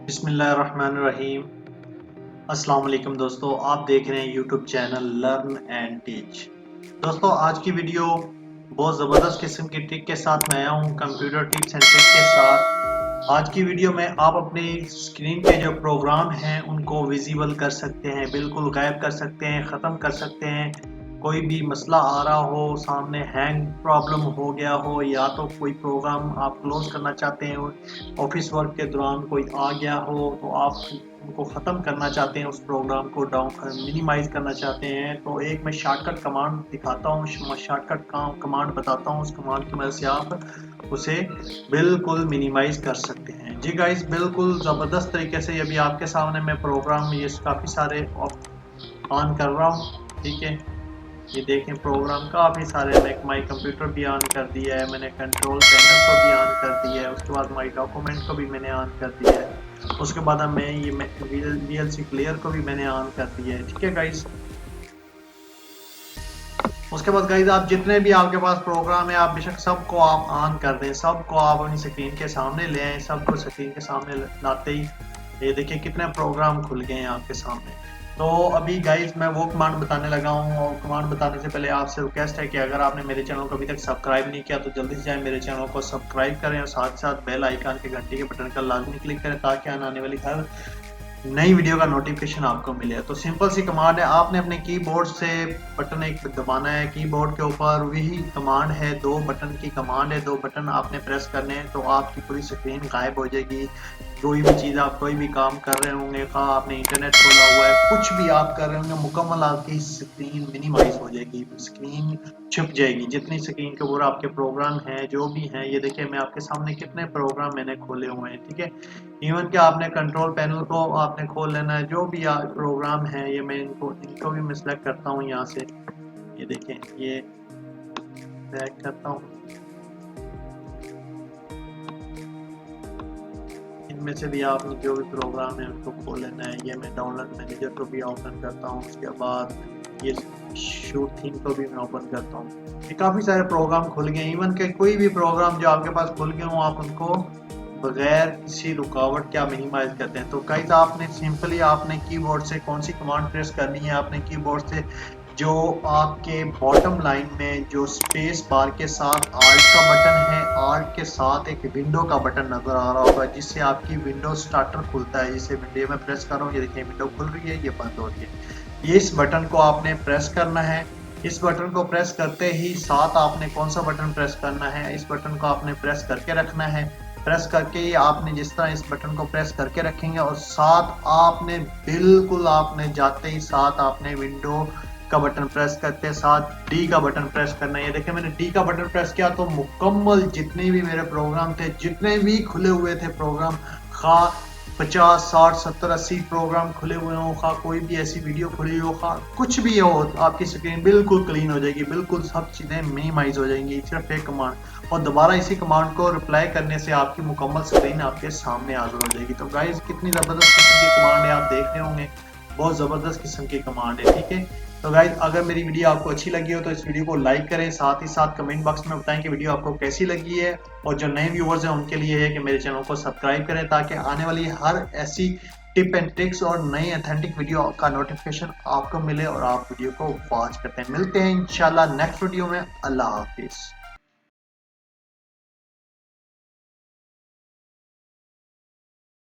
बिस्मिल्लाहिर्रहमानिर्रहीम। अस्सलाम वालेकुम दोस्तों, आप देख रहे हैं YouTube channel learn and teach. दोस्तों, आज की वीडियो बहुत ज़बरदस्त किस्म की ट्रिक के साथ मैं आया हूँ, कंप्यूटर टिप्स एंड ट्रिक के साथ। आज की वीडियो में आप अपनी स्क्रीन के जो प्रोग्राम हैं उनको विजिबल कर सकते हैं, बिल्कुल गायब कर सकते हैं, ख़त्म कर सकते हैं। कोई भी मसला आ रहा हो, सामने हैंग प्रॉब्लम हो गया हो, या तो कोई प्रोग्राम आप क्लोज करना चाहते हैं, ऑफिस वर्क के दौरान कोई आ गया हो तो आप उनको ख़त्म करना चाहते हैं, उस प्रोग्राम को डाउन मिनिमाइज़ करना चाहते हैं, तो एक मैं शॉर्टकट कमांड दिखाता हूँ, शॉर्टकट कमांड बताता हूँ। उस कमांड की मदद से आप उसे बिल्कुल मिनिमाइज़ कर सकते हैं। जी गाइस, बिल्कुल ज़बरदस्त तरीके से अभी आपके सामने मैं प्रोग्राम ये काफ़ी सारे ऑन कर रहा हूँ, ठीक है। ये देखें, प्रोग्राम काफ़ी सारे, मैं माई कंप्यूटर भी ऑन कर दिया है, मैंने कंट्रोल पैनल को भी ऑन कर दिया है, उसके बाद माई डॉक्यूमेंट को भी मैंने ऑन कर दिया है, उसके बाद मैं ये वीएलसी प्लेयर को भी मैंने ऑन कर दिया है, ठीक है गाइस। उसके बाद गाइस, आप जितने भी आपके पास प्रोग्राम है, आप बेशक सबको आप ऑन कर दें, सबको आप अपनी स्क्रीन के सामने ले आए। सबको स्क्रीन के सामने लाते ही ये देखिए कितने प्रोग्राम खुल गए हैं आपके सामने। तो अभी गाइस मैं वो कमांड बताने लगा हूँ, और कमांड बताने से पहले आपसे रिक्वेस्ट है कि अगर आपने मेरे चैनल को अभी तक सब्सक्राइब नहीं किया तो जल्दी से जाए मेरे चैनल को सब्सक्राइब करें, और साथ साथ बेल आइकन के घंटी के बटन का लाजमी क्लिक करें, ताकि आने वाली हर नई वीडियो का नोटिफिकेशन आपको मिले। तो सिंपल सी कमांड है, आपने अपने कीबोर्ड से बटन एक दबाना है, कीबोर्ड के ऊपर वही कमांड है, 2 बटन की कमांड है, 2 बटन आपने प्रेस करने हैं, तो आपकी पूरी स्क्रीन गायब हो जाएगी। कोई भी चीज़, आप कोई भी काम कर रहे होंगे, खा आपने इंटरनेट खोला हुआ है, कुछ भी आप कर रहे होंगे, मुकम्मल आपकी स्क्रीन मिनिमाइज हो जाएगी, स्क्रीन छुप जाएगी। जितनी स्क्रीन के ऊपर आपके प्रोग्राम हैं, जो भी हैं, ये देखिए मैं आपके सामने कितने प्रोग्राम मैंने खोले हुए हैं, ठीक है। इवन कि आपने कंट्रोल पैनल को आपने खोल लेना है, जो भी प्रोग्राम है, ये मैं इनको भी मैं सिलेक्ट करता हूँ यहाँ से। ये देखें, ये सिलेक्ट करता हूँ, इनमें से भी आपने जो भी प्रोग्राम है उनको खोल लेना है। ये मैं डाउनलोड मैनेजर को भी ओपन करता हूँ, उसके बाद ये शूट थीम को भी मैं ओपन करता हूँ। ये काफ़ी सारे प्रोग्राम खुल गए। इवन के कोई भी प्रोग्राम जो आपके पास खुल गए हों, आप उनको बगैर किसी रुकावट के आप मिनिमाइज करते हैं। तो गाइस, आपने सिंपली आपने कीबोर्ड से कौन सी कमांड प्रेस करनी है, आपने कीबोर्ड से जो आपके बॉटम लाइन में जो स्पेस बार के साथ आल्ट का बटन है, आल्ट के साथ एक विंडो का बटन नजर आ रहा होगा, जिससे आपकी विंडो स्टार्टर खुलता है। जिसे विंडो में प्रेस कर रहा हूँ, ये देखिए विंडो खुल रही है, ये बंद हो रही है। ये इस बटन को आपने प्रेस करना है। इस बटन को प्रेस करते ही साथ आपने कौन सा बटन प्रेस करना है, इस बटन को आपने प्रेस करके रखना है। प्रेस करके ही आपने जिस तरह इस बटन को प्रेस करके रखेंगे, और साथ आपने बिल्कुल आपने जाते ही साथ आपने विंडो का बटन प्रेस करते साथ डी का बटन प्रेस करना है। ये देखिए मैंने डी का बटन प्रेस किया तो मुकम्मल जितने भी मेरे प्रोग्राम थे, जितने भी खुले हुए थे प्रोग्राम, खा 50 60 70 80 प्रोग्राम खुले हुए हो, खा कोई भी ऐसी वीडियो खुली हो, खा कुछ भी हो, आपकी स्क्रीन बिल्कुल क्लीन हो जाएगी, बिल्कुल सब चीज़ें मिनिमाइज हो जाएंगी सिर्फ एक कमांड। और दोबारा इसी कमांड को रिप्लाई करने से आपकी मुकम्मल स्क्रीन आपके सामने हाजिर हो जाएगी। तो गाइस, कितनी ज़बरदस्त किस्म की कमांड है, आप देख रहे होंगे, बहुत ज़बरदस्त किस्म की कमांड है, ठीक है। तो गाइस, अगर मेरी वीडियो आपको अच्छी लगी हो तो इस वीडियो को लाइक करें, साथ ही साथ कमेंट बॉक्स में बताएं कि वीडियो आपको कैसी लगी है। और जो नए व्यूवर्स हैं उनके लिए है कि मेरे चैनल को सब्सक्राइब करें, ताकि आने वाली हर ऐसी टिप एंड ट्रिक्स और नई ऑथेंटिक वीडियो का नोटिफिकेशन आपको मिले और आप वीडियो को वॉच करते हैं। मिलते हैं इंशाल्लाह नेक्स्ट वीडियो में। अल्लाह हाफिज।